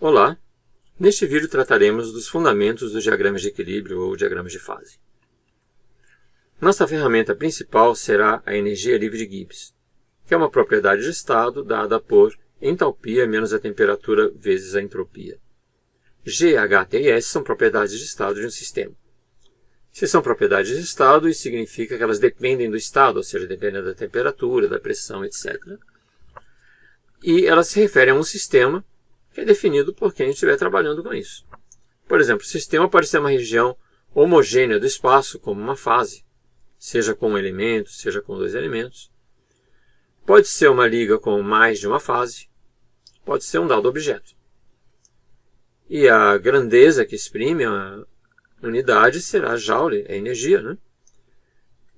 Olá! Neste vídeo trataremos dos fundamentos dos diagramas de equilíbrio ou diagramas de fase. Nossa ferramenta principal será a energia livre de Gibbs, que é uma propriedade de estado dada por entalpia menos a temperatura vezes a entropia. G, H, T e S são propriedades de estado de um sistema. Se são propriedades de estado, isso significa que elas dependem do estado, ou seja, dependem da temperatura, da pressão, etc. E elas se referem a um sistema que é definido por quem estiver trabalhando com isso. Por exemplo, o sistema pode ser uma região homogênea do espaço, como uma fase, seja com um elemento, seja com dois elementos. Pode ser uma liga com mais de uma fase, pode ser um dado objeto. E a grandeza que exprime a unidade será Joule, a energia, né?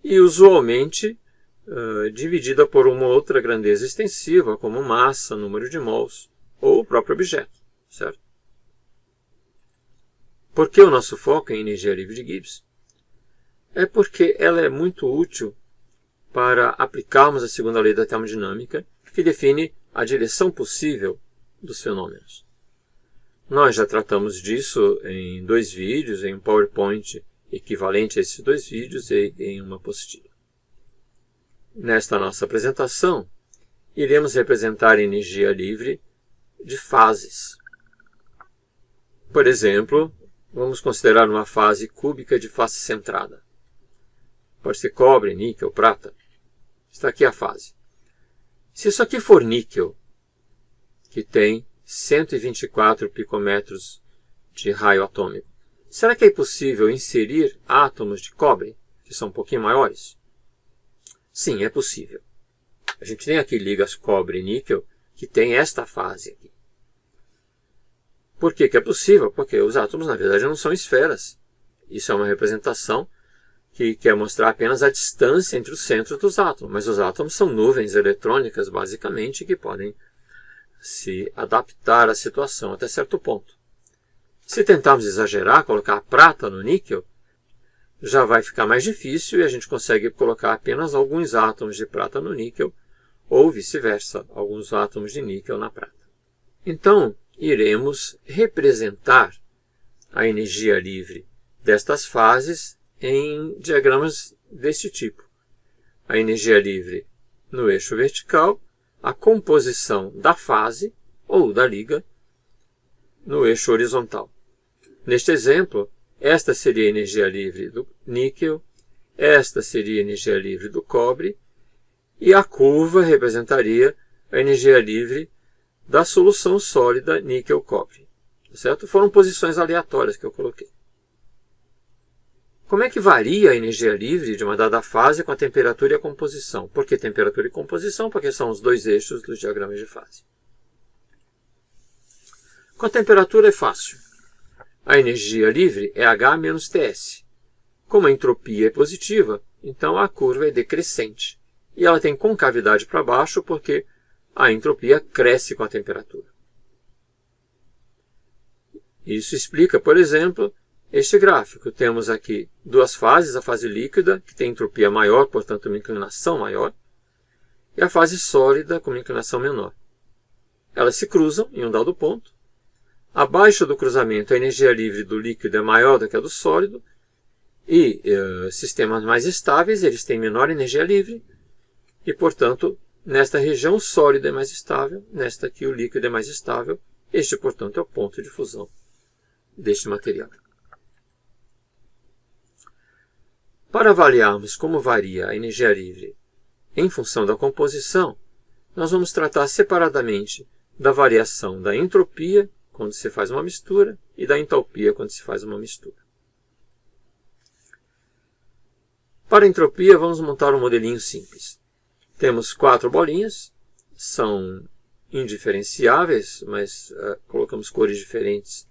E usualmente dividida por uma outra grandeza extensiva, como massa, número de mols, ou o próprio objeto, certo? Por que o nosso foco em energia livre de Gibbs? É porque ela é muito útil para aplicarmos a segunda lei da termodinâmica, que define a direção possível dos fenômenos. Nós já tratamos disso em 2 vídeos, em um PowerPoint equivalente a esses 2 vídeos e em uma apostila. Nesta nossa apresentação, iremos representar a energia livre de fases. Por exemplo, vamos considerar uma fase cúbica de face centrada. Pode ser cobre, níquel, prata. Está aqui a fase. Se isso aqui for níquel, que tem 124 picômetros de raio atômico, será que é possível inserir átomos de cobre, que são um pouquinho maiores? Sim, é possível. A gente tem aqui ligas cobre e níquel, que tem esta fase aqui. Por que é possível? Porque os átomos, na verdade, não são esferas. Isso é uma representação que quer mostrar apenas a distância entre os centros dos átomos. Mas os átomos são nuvens eletrônicas, basicamente, que podem se adaptar à situação até certo ponto. Se tentarmos exagerar, colocar prata no níquel, já vai ficar mais difícil e a gente consegue colocar apenas alguns átomos de prata no níquel, ou vice-versa, alguns átomos de níquel na prata. Então, iremos representar a energia livre destas fases em diagramas deste tipo. A energia livre no eixo vertical, a composição da fase ou da liga no eixo horizontal. Neste exemplo, esta seria a energia livre do níquel, esta seria a energia livre do cobre, e a curva representaria a energia livre da solução sólida níquel-cobre. Certo? Foram posições aleatórias que eu coloquei. Como é que varia a energia livre de uma dada fase com a temperatura e a composição? Por que temperatura e composição? Porque são os 2 eixos dos diagramas de fase. Com a temperatura é fácil. A energia livre é H menos Ts. Como a entropia é positiva, então a curva é decrescente. E ela tem concavidade para baixo porque a entropia cresce com a temperatura. Isso explica, por exemplo, este gráfico. Temos aqui 2 fases, a fase líquida, que tem entropia maior, portanto uma inclinação maior, e a fase sólida, com uma inclinação menor. Elas se cruzam em um dado ponto. Abaixo do cruzamento, a energia livre do líquido é maior do que a do sólido, e sistemas mais estáveis eles têm menor energia livre, e, portanto, nesta região o sólido é mais estável, nesta aqui o líquido é mais estável. Este, portanto, é o ponto de fusão deste material. Para avaliarmos como varia a energia livre em função da composição, nós vamos tratar separadamente da variação da entropia, quando se faz uma mistura, e da entalpia, quando se faz uma mistura. Para a entropia, vamos montar um modelinho simples. Temos 4 bolinhas, são indiferenciáveis, mas colocamos cores diferentes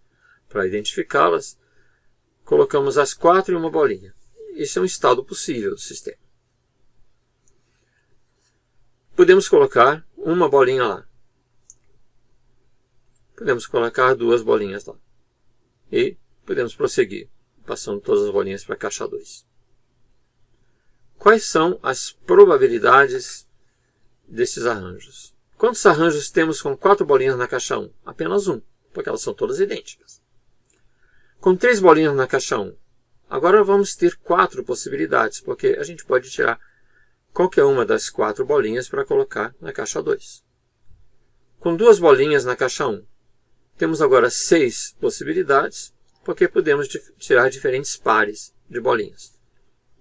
para identificá-las. Colocamos as 4 em uma bolinha. Esse é um estado possível do sistema. Podemos colocar uma bolinha lá. Podemos colocar 2 bolinhas lá. E podemos prosseguir, passando todas as bolinhas para a caixa 2. Quais são as probabilidades desses arranjos? Quantos arranjos temos com 4 bolinhas na caixa 1? Apenas um. porque elas são todas idênticas. Com 3 bolinhas na caixa 1, agora vamos ter 4 possibilidades, porque a gente pode tirar qualquer uma das 4 bolinhas para colocar na caixa 2. Com 2 bolinhas na caixa 1, temos agora 6 possibilidades, porque podemos tirar diferentes pares de bolinhas.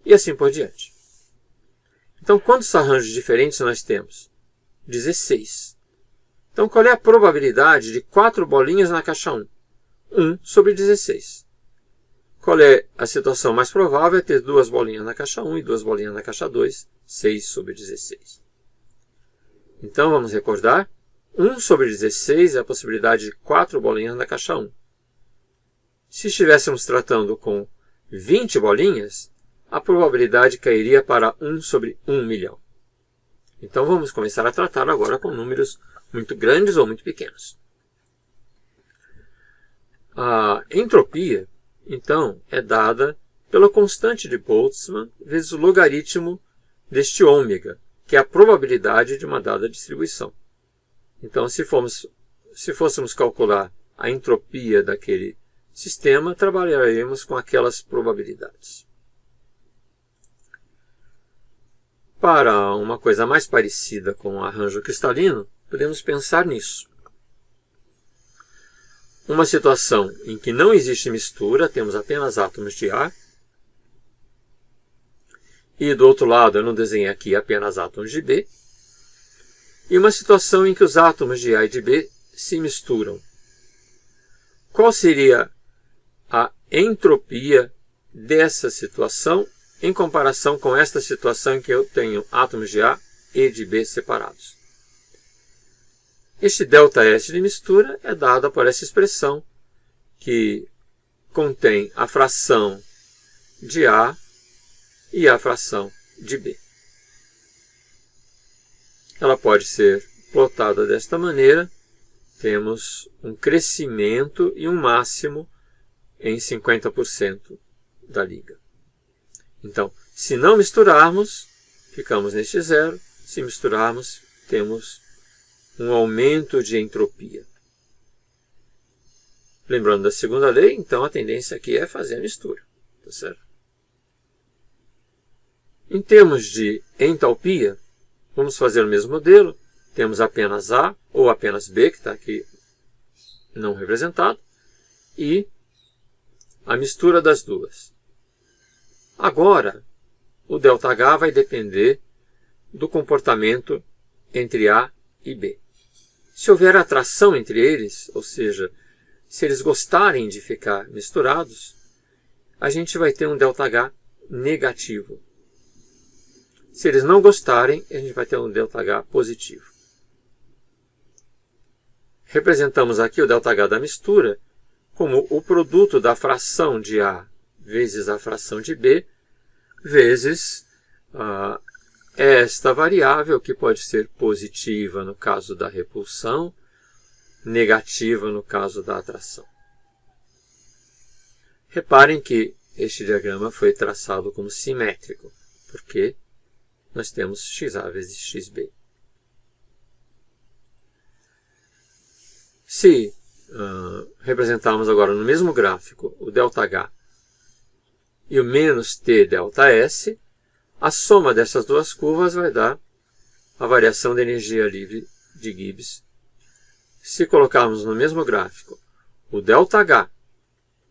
E assim por diante. Então, quantos arranjos diferentes nós temos? 16. Então, qual é a probabilidade de 4 bolinhas na caixa 1? 1 sobre 16. Qual é a situação mais provável? É ter 2 bolinhas na caixa 1 e 2 bolinhas na caixa 2, 6 sobre 16. Então, vamos recordar. 1 sobre 16 é a possibilidade de 4 bolinhas na caixa 1. Se estivéssemos tratando com 20 bolinhas, a probabilidade cairia para 1 sobre 1 milhão. Então, vamos começar a tratar agora com números muito grandes ou muito pequenos. A entropia, então, é dada pela constante de Boltzmann vezes o logaritmo deste ômega, que é a probabilidade de uma dada distribuição. Então, se fôssemos calcular a entropia daquele sistema, trabalharemos com aquelas probabilidades. Para uma coisa mais parecida com o arranjo cristalino, podemos pensar nisso. Uma situação em que não existe mistura, temos apenas átomos de A. E do outro lado, eu não desenhei aqui apenas átomos de B. E uma situação em que os átomos de A e de B se misturam. Qual seria a entropia dessa situação em comparação com esta situação em que eu tenho átomos de A e de B separados? Este ΔS de mistura é dado por essa expressão que contém a fração de A e a fração de B. Ela pode ser plotada desta maneira. Temos um crescimento e um máximo em 50% da liga. Então, se não misturarmos, ficamos neste zero. Se misturarmos, temos um aumento de entropia. Lembrando da segunda lei, então a tendência aqui é fazer a mistura. Tá certo? Em termos de entalpia, vamos fazer o mesmo modelo. Temos apenas A ou apenas B, que está aqui não representado, e a mistura das duas. Agora, o ΔH vai depender do comportamento entre A e B. Se houver atração entre eles, ou seja, se eles gostarem de ficar misturados, a gente vai ter um ΔH negativo. Se eles não gostarem, a gente vai ter um ΔH positivo. Representamos aqui o ΔH da mistura como o produto da fração de A vezes a fração de B, vezes esta variável, que pode ser positiva no caso da repulsão, negativa no caso da atração. Reparem que este diagrama foi traçado como simétrico, porque nós temos XA vezes XB. Se representarmos agora no mesmo gráfico o ΔH e o menos T ΔS, a soma dessas duas curvas vai dar a variação de energia livre de Gibbs. Se colocarmos no mesmo gráfico o ΔH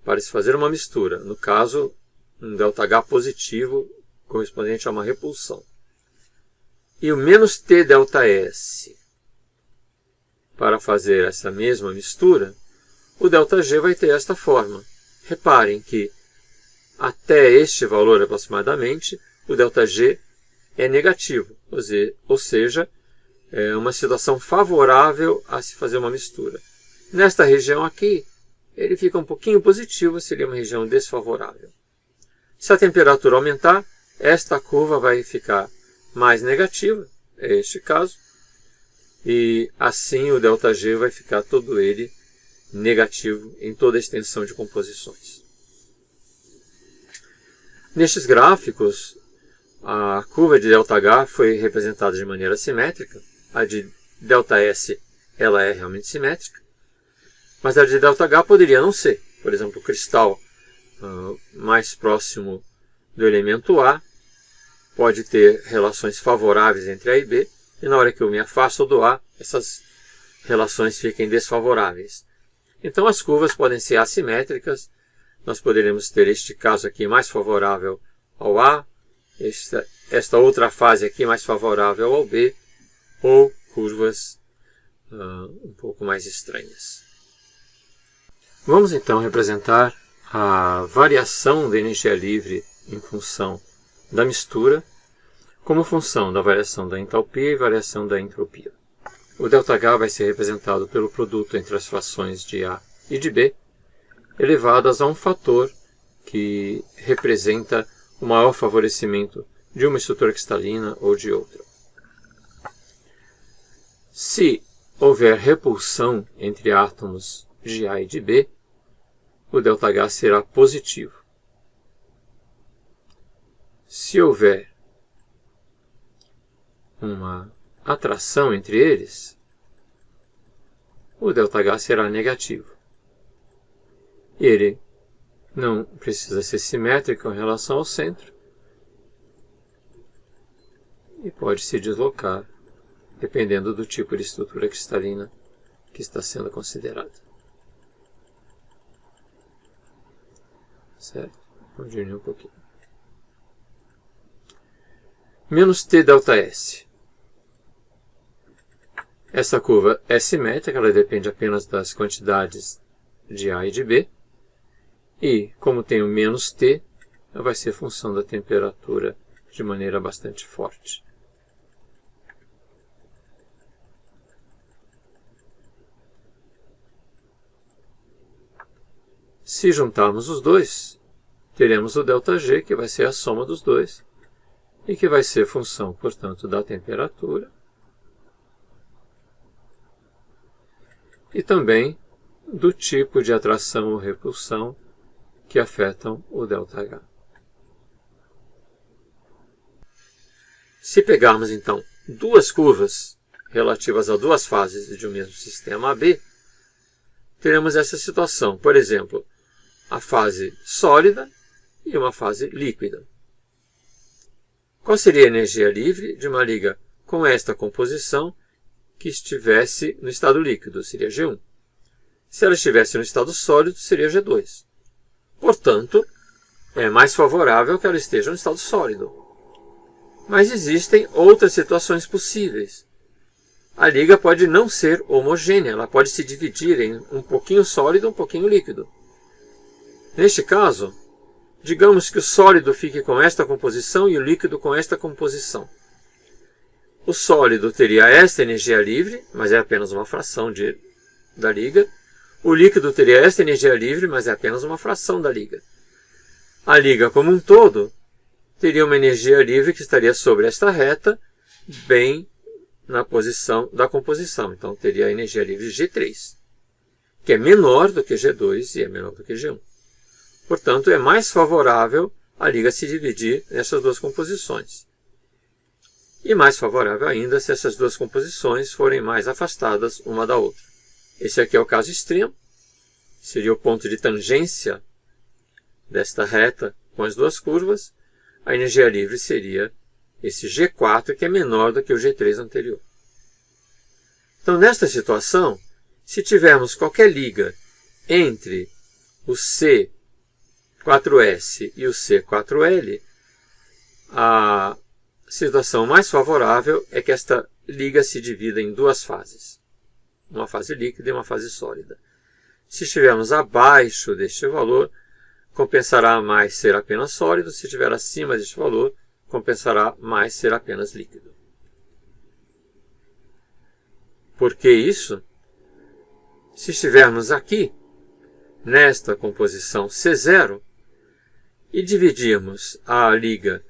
para se fazer uma mistura, no caso um ΔH positivo correspondente a uma repulsão, e o menos T ΔS para fazer essa mesma mistura, o ΔG vai ter esta forma. Reparem que até este valor aproximadamente, o ΔG é negativo, ou seja, é uma situação favorável a se fazer uma mistura. Nesta região aqui, ele fica um pouquinho positivo, seria uma região desfavorável. Se a temperatura aumentar, esta curva vai ficar mais negativa, é este caso, e assim o ΔG vai ficar todo ele negativo em toda a extensão de composições. Nestes gráficos, a curva de ΔH foi representada de maneira simétrica. A de ΔS ela é realmente simétrica. Mas a de ΔH poderia não ser. Por exemplo, o cristal mais próximo do elemento A pode ter relações favoráveis entre A e B, e na hora que eu me afasto do A, essas relações fiquem desfavoráveis. Então as curvas podem ser assimétricas, nós poderíamos ter este caso aqui mais favorável ao A, esta outra fase aqui mais favorável ao B, ou curvas um pouco mais estranhas. Vamos então representar a variação da energia livre em função da mistura, como função da variação da entalpia e variação da entropia. O ΔH vai ser representado pelo produto entre as frações de A e de B, elevadas a um fator que representa o maior favorecimento de uma estrutura cristalina ou de outra. Se houver repulsão entre átomos de A e de B, o ΔH será positivo. Se houver uma atração entre eles, o ΔH será negativo. E ele não precisa ser simétrico em relação ao centro e pode se deslocar dependendo do tipo de estrutura cristalina que está sendo considerada. Certo? Vamos diminuir um pouquinho. Menos T ΔS. Essa curva é simétrica, ela depende apenas das quantidades de A e de B. E, como tem o menos T, ela vai ser função da temperatura de maneira bastante forte. Se juntarmos os dois, teremos o ΔG, que vai ser a soma dos dois, e que vai ser função, portanto, da temperatura e também do tipo de atração ou repulsão que afetam o ΔH. Se pegarmos, então, duas curvas relativas a duas fases de um mesmo sistema AB, teremos essa situação. Por exemplo, a fase sólida e uma fase líquida. Qual seria a energia livre de uma liga com esta composição que estivesse no estado líquido? Seria G1. Se ela estivesse no estado sólido, seria G2. Portanto, é mais favorável que ela esteja no estado sólido. Mas existem outras situações possíveis. A liga pode não ser homogênea, ela pode se dividir em um pouquinho sólido e um pouquinho líquido. Neste caso, digamos que o sólido fique com esta composição e o líquido com esta composição. O sólido teria esta energia livre, mas é apenas uma fração da liga. O líquido teria esta energia livre, mas é apenas uma fração da liga. A liga como um todo teria uma energia livre que estaria sobre esta reta, bem na posição da composição. Então teria a energia livre G3, que é menor do que G2 e é menor do que G1. Portanto, é mais favorável a liga se dividir nessas duas composições. E mais favorável ainda se essas duas composições forem mais afastadas uma da outra. Esse aqui é o caso extremo. Seria o ponto de tangência desta reta com as duas curvas. A energia livre seria esse G4, que é menor do que o G3 anterior. Então, nesta situação, se tivermos qualquer liga entre o C4S e o C4L, a situação mais favorável é que esta liga se divida em duas fases. Uma fase líquida e uma fase sólida. Se estivermos abaixo deste valor, compensará mais ser apenas sólido. Se estiver acima deste valor, compensará mais ser apenas líquido. Por que isso? Se estivermos aqui, nesta composição C0, e dividirmos a liga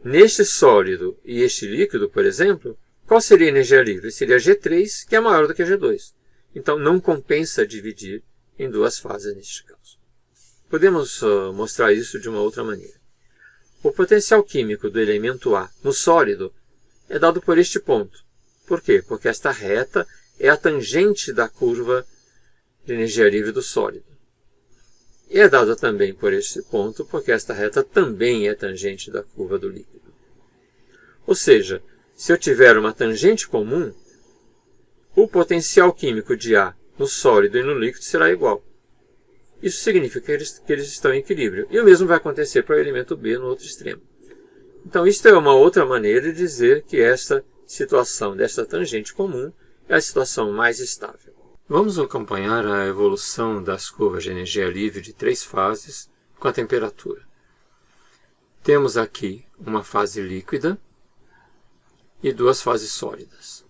neste sólido e este líquido, por exemplo, qual seria a energia livre? Seria G3, que é maior do que G2. Então, não compensa dividir em duas fases neste caso. Podemos mostrar isso de uma outra maneira. O potencial químico do elemento A no sólido é dado por este ponto. Por quê? Porque esta reta é a tangente da curva de energia livre do sólido. E é dada também por este ponto, porque esta reta também é tangente da curva do líquido. Ou seja, se eu tiver uma tangente comum, o potencial químico de A no sólido e no líquido será igual. Isso significa que eles estão em equilíbrio. E o mesmo vai acontecer para o elemento B no outro extremo. Então, isto é uma outra maneira de dizer que esta situação desta tangente comum é a situação mais estável. Vamos acompanhar a evolução das curvas de energia livre de 3 fases com a temperatura. Temos aqui uma fase líquida e 2 fases sólidas.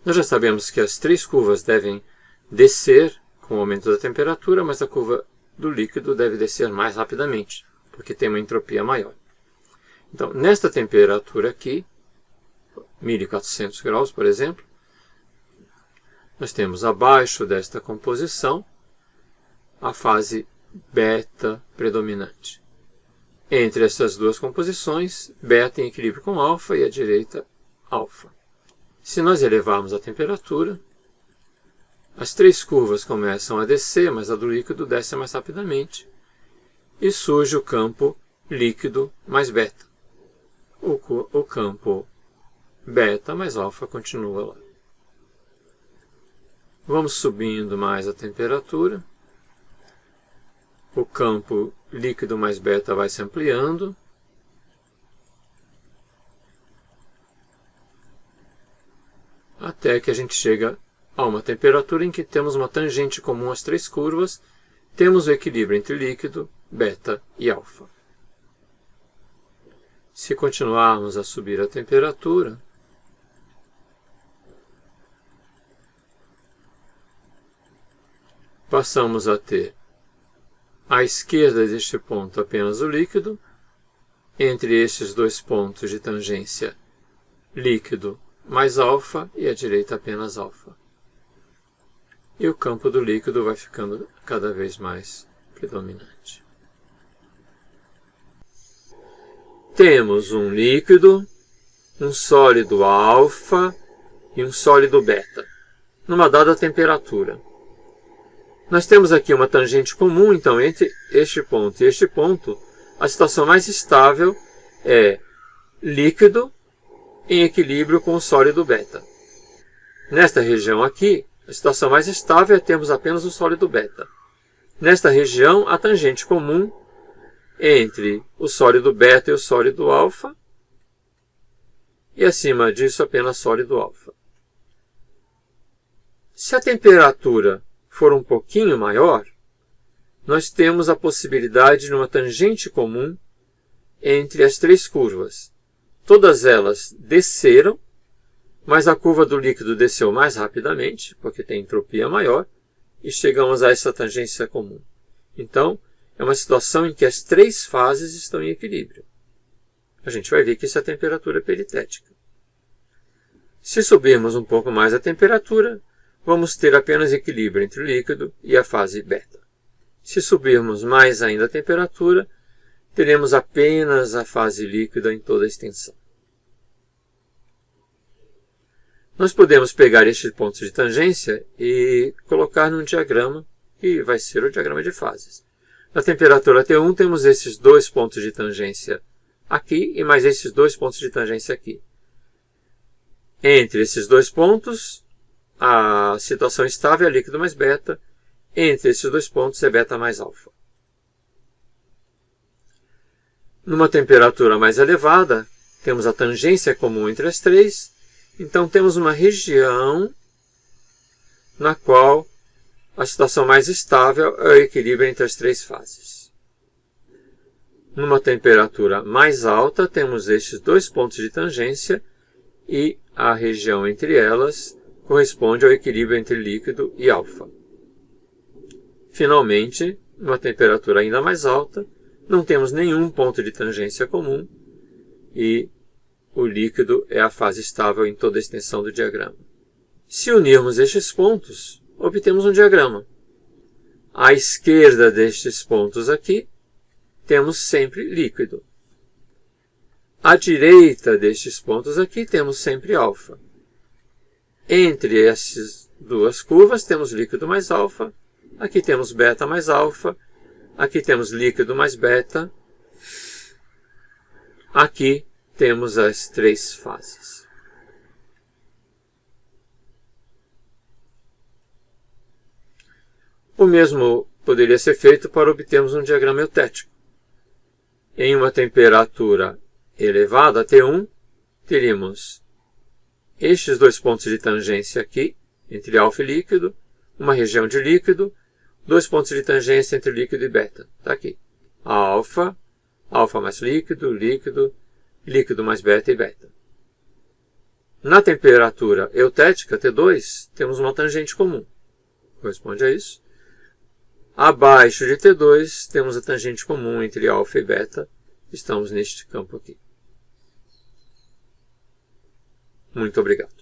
Nós já sabemos que as 3 curvas devem descer com o aumento da temperatura, mas a curva do líquido deve descer mais rapidamente, porque tem uma entropia maior. Então, nesta temperatura aqui, 1400 graus, por exemplo, nós temos abaixo desta composição a fase beta predominante. Entre essas duas composições, beta em equilíbrio com alfa e à direita, alfa. Se nós elevarmos a temperatura, as 3 curvas começam a descer, mas a do líquido desce mais rapidamente, e surge o campo líquido mais beta. O campo beta mais alfa continua lá. Vamos subindo mais a temperatura. O campo líquido mais beta vai se ampliando. Até que a gente chega a uma temperatura em que temos uma tangente comum às 3 curvas, temos o equilíbrio entre líquido, beta e alfa. Se continuarmos a subir a temperatura, passamos a ter à esquerda deste ponto apenas o líquido, entre estes 2 pontos de tangência líquido mais alfa e à direita apenas alfa. E o campo do líquido vai ficando cada vez mais predominante. Temos um líquido, um sólido alfa e um sólido beta, numa dada temperatura. Nós temos aqui uma tangente comum, então, entre este ponto e este ponto, a situação mais estável é líquido em equilíbrio com o sólido beta. Nesta região aqui, a situação mais estável é termos apenas o sólido beta. Nesta região, a tangente comum entre o sólido beta e o sólido alfa, e acima disso apenas sólido alfa. Se a temperatura for um pouquinho maior, nós temos a possibilidade de uma tangente comum entre as 3 curvas. Todas elas desceram, mas a curva do líquido desceu mais rapidamente, porque tem entropia maior, e chegamos a essa tangência comum. Então, é uma situação em que as 3 fases estão em equilíbrio. A gente vai ver que isso é a temperatura peritética. Se subirmos um pouco mais a temperatura, vamos ter apenas equilíbrio entre o líquido e a fase beta. Se subirmos mais ainda a temperatura, teremos apenas a fase líquida em toda a extensão. Nós podemos pegar estes pontos de tangência e colocar num diagrama, que vai ser o diagrama de fases. Na temperatura T1 temos esses 2 pontos de tangência aqui e mais esses 2 pontos de tangência aqui. Entre esses 2 pontos, a situação estável é líquido mais beta. Entre esses 2 pontos é beta mais alfa. Numa temperatura mais elevada, temos a tangência comum entre as 3. Então, temos uma região na qual a situação mais estável é o equilíbrio entre as 3 fases. Numa temperatura mais alta, temos estes 2 pontos de tangência e a região entre elas corresponde ao equilíbrio entre líquido e alfa. Finalmente, numa temperatura ainda mais alta, não temos nenhum ponto de tangência comum e o líquido é a fase estável em toda a extensão do diagrama. Se unirmos estes pontos, obtemos um diagrama. À esquerda destes pontos aqui, temos sempre líquido. À direita destes pontos aqui, temos sempre alfa. Entre esses duas curvas, temos líquido mais alfa, aqui temos beta mais alfa, aqui temos líquido mais beta, aqui temos as três fases. O mesmo poderia ser feito para obtermos um diagrama eutético. Em uma temperatura elevada, T1, teríamos estes dois pontos de tangência aqui, entre alfa e líquido, uma região de líquido, dois pontos de tangência entre líquido e beta. Está aqui. Alfa, alfa mais líquido, líquido, líquido mais beta e beta. Na temperatura eutética, T2, temos uma tangente comum. Corresponde a isso. Abaixo de T2, temos a tangente comum entre alfa e beta. Estamos neste campo aqui. Muito obrigado.